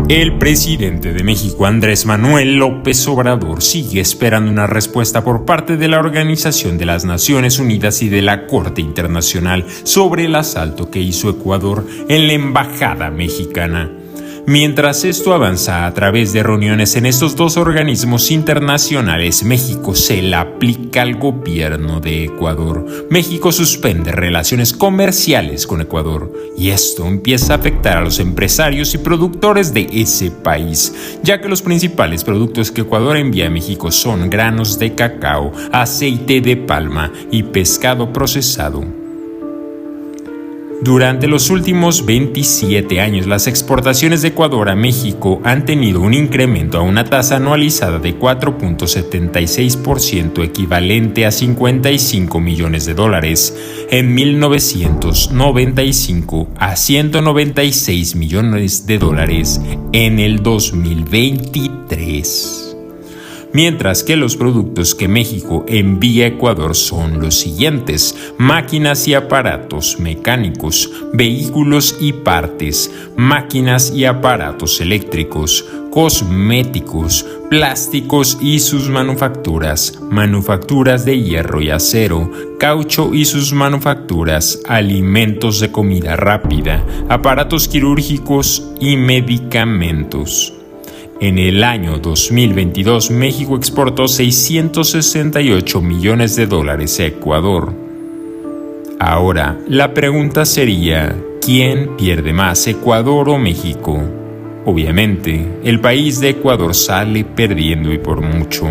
El presidente de México, Andrés Manuel López Obrador, sigue esperando una respuesta por parte de la Organización de las Naciones Unidas y de la Corte Internacional sobre el asalto que hizo Ecuador en la embajada mexicana. Mientras esto avanza a través de reuniones en estos dos organismos internacionales, México se la aplica al gobierno de Ecuador. México suspende relaciones comerciales con Ecuador y esto empieza a afectar a los empresarios y productores de ese país, ya que los principales productos que Ecuador envía a México son granos de cacao, aceite de palma y pescado procesado. Durante los últimos 27 años, las exportaciones de Ecuador a México han tenido un incremento a una tasa anualizada de 4.76%, equivalente a $55 millones, en 1995 a $196 millones en el 2023. Mientras que los productos que México envía a Ecuador son los siguientes: máquinas y aparatos mecánicos, vehículos y partes, máquinas y aparatos eléctricos, cosméticos, plásticos y sus manufacturas, manufacturas de hierro y acero, caucho y sus manufacturas, alimentos de comida rápida, aparatos quirúrgicos y medicamentos. En el año 2022, México exportó $668 millones a Ecuador. Ahora, la pregunta sería, ¿quién pierde más, Ecuador o México? Obviamente, el país de Ecuador sale perdiendo y por mucho.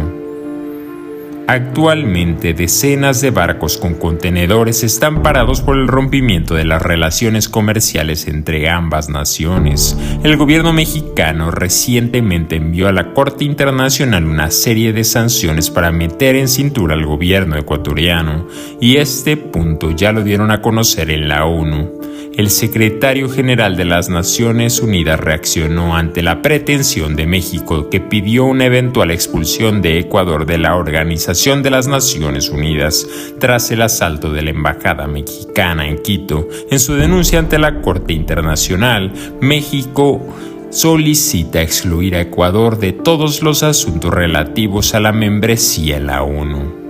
Actualmente, decenas de barcos con contenedores están parados por el rompimiento de las relaciones comerciales entre ambas naciones. El gobierno mexicano recientemente envió a la Corte Internacional una serie de sanciones para meter en cintura al gobierno ecuatoriano, y este punto ya lo dieron a conocer en la ONU. El secretario general de las Naciones Unidas reaccionó ante la pretensión de México, que pidió una eventual expulsión de Ecuador de la Organización de las Naciones Unidas tras el asalto de la embajada mexicana en Quito. En su denuncia ante la Corte Internacional, México solicita excluir a Ecuador de todos los asuntos relativos a la membresía en la ONU.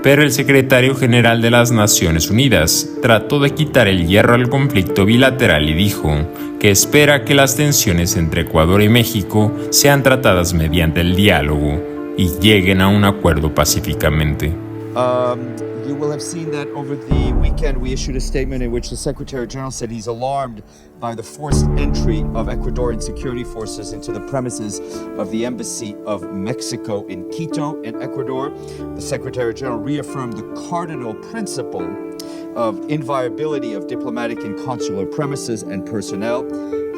Pero el secretario general de las Naciones Unidas trató de quitar el hierro al conflicto bilateral y dijo que espera que las tensiones entre Ecuador y México sean tratadas mediante el diálogo y lleguen a un acuerdo pacíficamente. You will have seen that over the weekend we issued a statement in which the Secretary General said he's alarmed by the forced entry of Ecuadorian security forces into the premises of the Embassy of Mexico in Quito in Ecuador. The Secretary General reaffirmed the cardinal principle of inviolability of diplomatic and consular premises and personnel,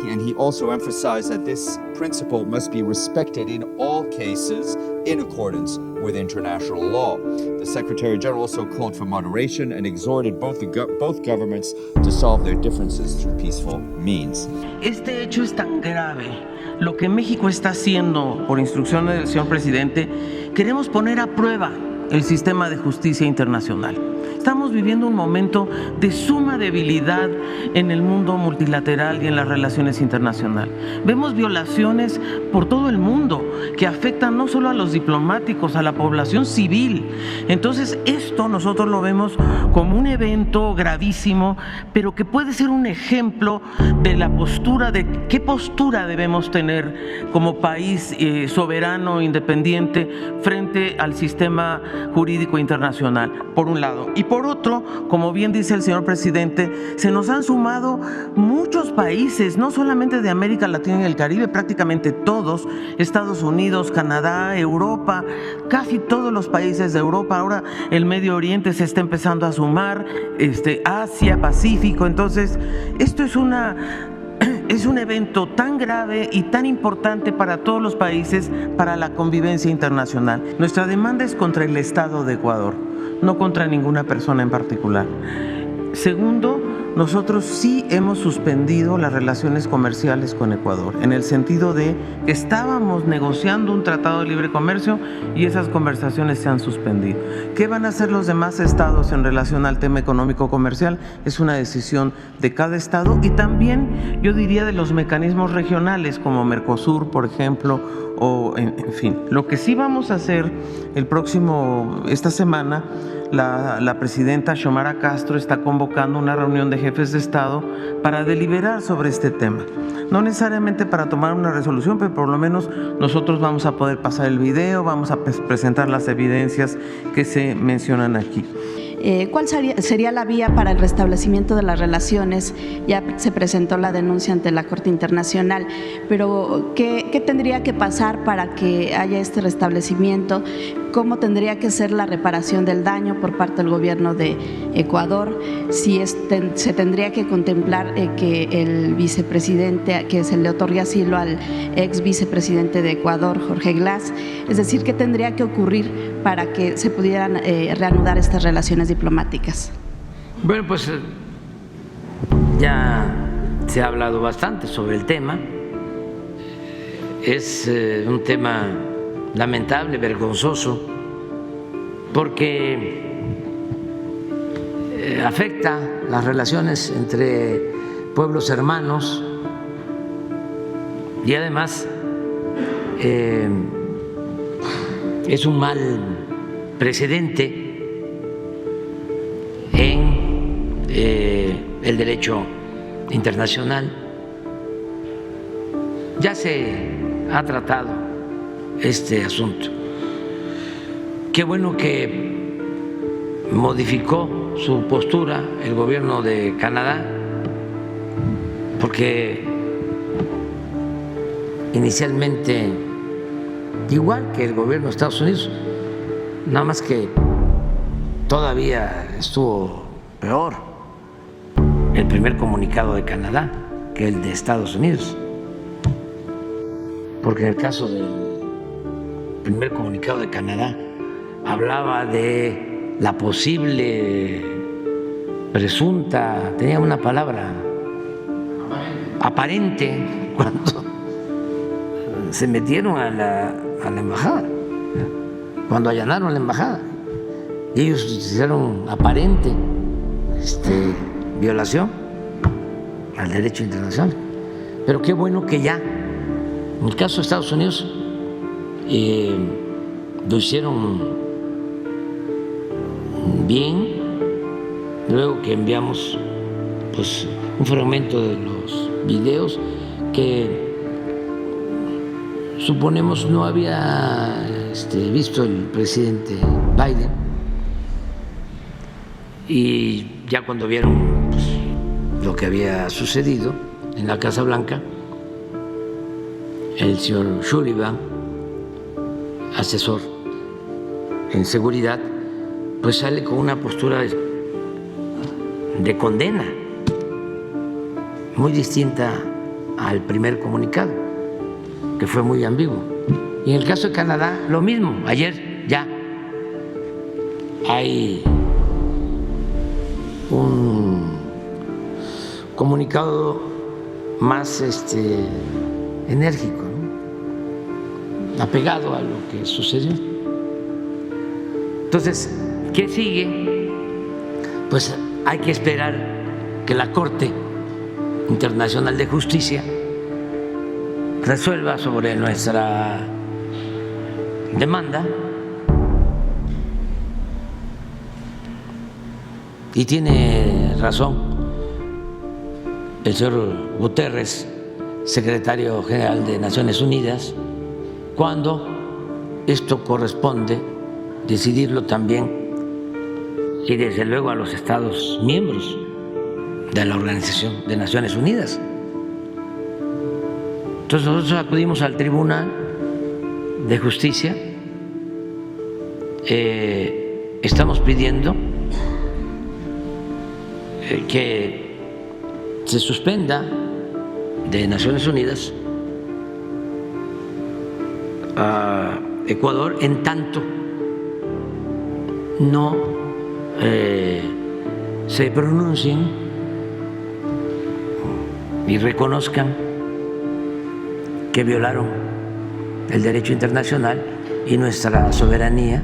and he also emphasized that this principle must be respected in all cases in accordance with international law. The Secretary General also called for moderation and exhorted both governments to solve their differences through peaceful means. Este hecho es tan grave. Lo que México está haciendo, por instrucciones del señor presidente, queremos poner a prueba el sistema de justicia internacional. Estamos viviendo un momento de suma debilidad en el mundo multilateral y en las relaciones internacionales. Vemos violaciones por todo el mundo que afectan no solo a los diplomáticos, a la población civil. Entonces esto nosotros lo vemos como un evento gravísimo, pero que puede ser un ejemplo de la postura, de qué postura debemos tener como país soberano, independiente, frente al sistema jurídico internacional, por un lado. Y por otro, como bien dice el señor presidente, se nos han sumado muchos países, no solamente de América Latina y el Caribe, prácticamente todos, Estados Unidos, Canadá, Europa, casi todos los países de Europa. Ahora el Medio Oriente se está empezando a sumar, Asia, Pacífico. Entonces, esto es un evento tan grave y tan importante para todos los países, para la convivencia internacional. Nuestra demanda es contra el Estado de Ecuador, no contra ninguna persona en particular. Segundo, nosotros sí hemos suspendido las relaciones comerciales con Ecuador, en el sentido de que estábamos negociando un tratado de libre comercio y esas conversaciones se han suspendido. ¿Qué van a hacer los demás estados en relación al tema económico-comercial? Es una decisión de cada estado y también, yo diría, de los mecanismos regionales como Mercosur, por ejemplo, o en fin. Lo que sí vamos a hacer esta semana, la presidenta Xiomara Castro está convocando una reunión de jefes de Estado para deliberar sobre este tema. No necesariamente para tomar una resolución, pero por lo menos nosotros vamos a poder pasar el video, vamos a presentar las evidencias que se mencionan aquí. ¿Cuál sería la vía para el restablecimiento de las relaciones? Ya se presentó la denuncia ante la Corte Internacional, pero ¿qué tendría que pasar para que haya este restablecimiento? ¿Cómo tendría que ser la reparación del daño por parte del gobierno de Ecuador? Si se tendría que contemplar que el vicepresidente, que se le otorgue asilo al ex vicepresidente de Ecuador, Jorge Glass, es decir, ¿qué tendría que ocurrir para que se pudieran reanudar estas relaciones diplomáticas? Bueno, pues ya se ha hablado bastante sobre el tema. Es un tema lamentable, vergonzoso, porque afecta las relaciones entre pueblos hermanos y además es un mal precedente en el derecho internacional. Ya se ha tratado este asunto. Qué bueno que modificó su postura el gobierno de Canadá, porque inicialmente, igual que el gobierno de Estados Unidos, nada más que todavía estuvo peor el primer comunicado de Canadá que el de Estados Unidos, porque en el caso del primer comunicado de Canadá hablaba de la posible, presunta, tenía una palabra, aparente, cuando se metieron a la embajada, cuando allanaron la embajada, y ellos hicieron aparente violación al derecho internacional. Pero qué bueno que ya, en el caso de Estados Unidos, lo hicieron bien, luego que enviamos pues un fragmento de los videos que suponemos no había visto el presidente Biden, y ya cuando vieron pues, lo que había sucedido en la Casa Blanca, el señor Sullivan, asesor en seguridad, pues sale con una postura de condena muy distinta al primer comunicado, que fue muy ambiguo. Y en el caso de Canadá, lo mismo. Ayer ya hay un comunicado más enérgico, ¿no? Apegado a lo que sucedió. Entonces, ¿qué sigue? Pues hay que esperar que la Corte Internacional de Justicia resuelva sobre nuestra demanda, y tiene razón el señor Guterres, secretario general de Naciones Unidas, cuando esto corresponde decidirlo también, y desde luego a los Estados miembros de la Organización de Naciones Unidas. Entonces nosotros acudimos al Tribunal de Justicia, estamos pidiendo que se suspenda de Naciones Unidas a Ecuador en tanto no se pronuncien y reconozcan que violaron el derecho internacional y nuestra soberanía.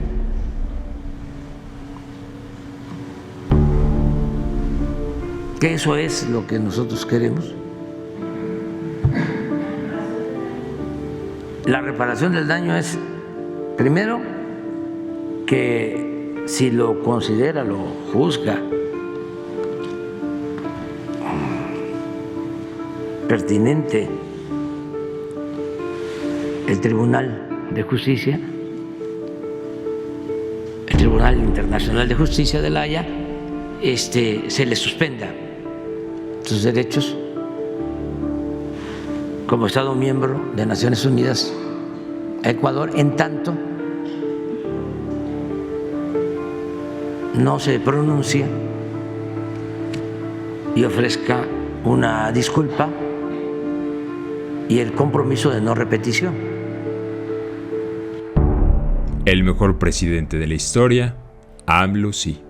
Que eso es lo que nosotros queremos. La reparación del daño es, primero, que si lo considera, lo juzga pertinente el Tribunal de Justicia, el Tribunal Internacional de Justicia de La Haya, se le suspenda sus derechos como Estado miembro de Naciones Unidas a Ecuador, en tanto no se pronuncie y ofrezca una disculpa y el compromiso de no repetición. El mejor presidente de la historia, AMLO sí.